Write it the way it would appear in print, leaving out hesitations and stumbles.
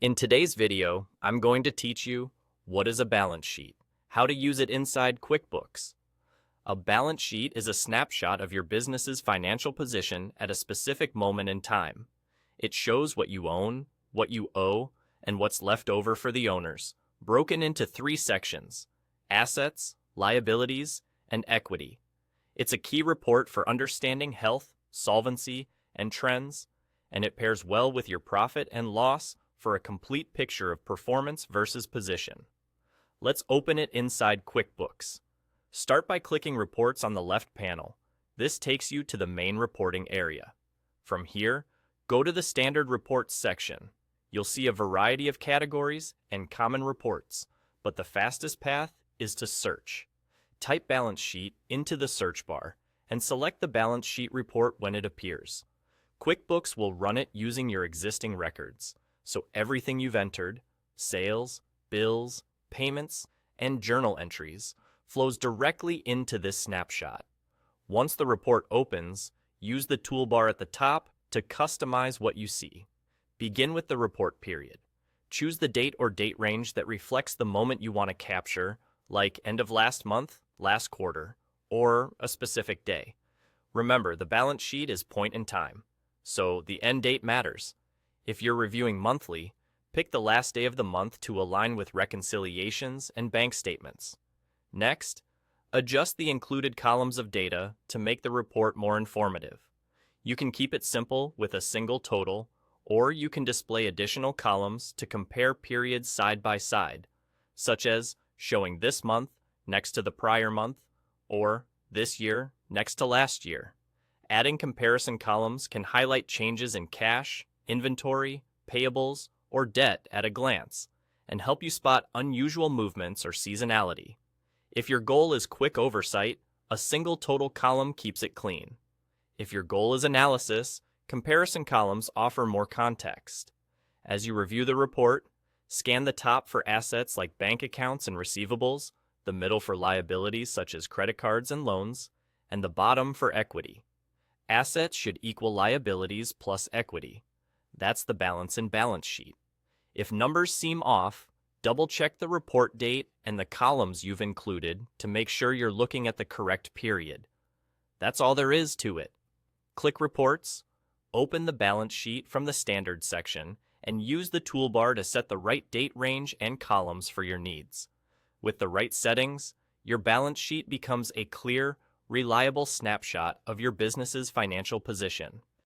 In today's video, I'm going to teach you what is a balance sheet, how to use it inside QuickBooks. A balance sheet is a snapshot of your business's financial position at a specific moment in time. It shows what you own, what you owe, and what's left over for the owners, broken into three sections: assets, liabilities, and equity. It's a key report for understanding health, solvency, and trends, and it pairs well with your profit and loss for a complete picture of performance versus position. Let's open it inside QuickBooks. Start by clicking Reports on the left panel. This takes you to the main reporting area. From here, go to the Standard Reports section. You'll see a variety of categories and common reports, but the fastest path is to search. Type Balance Sheet into the search bar and select the balance sheet report when it appears. QuickBooks will run it using your existing records, so everything you've entered, sales, bills, payments, and journal entries, flows directly into this snapshot. Once the report opens, use the toolbar at the top to customize what you see. Begin with the report period. Choose the date or date range that reflects the moment you want to capture, like end of last month, last quarter, or a specific day. Remember, the balance sheet is point in time, so the end date matters. If you're reviewing monthly, pick the last day of the month to align with reconciliations and bank statements. Next, adjust the included columns of data to make the report more informative. You can keep it simple with a single total, or you can display additional columns to compare periods side by side, such as showing this month next to the prior month, or this year next to last year. Adding comparison columns can highlight changes in cash, inventory, payables, or debt at a glance, and help you spot unusual movements or seasonality. If your goal is quick oversight, a single total column keeps it clean. If your goal is analysis, comparison columns offer more context. As you review the report, scan the top for assets like bank accounts and receivables, the middle for liabilities such as credit cards and loans, and the bottom for equity. Assets should equal liabilities plus equity. That's the balance in balance sheet. If numbers seem off, double-check the report date and the columns you've included to make sure you're looking at the correct period. That's all there is to it. Click Reports, open the balance sheet from the Standard section, and use the toolbar to set the right date range and columns for your needs. With the right settings, your balance sheet becomes a clear, reliable snapshot of your business's financial position.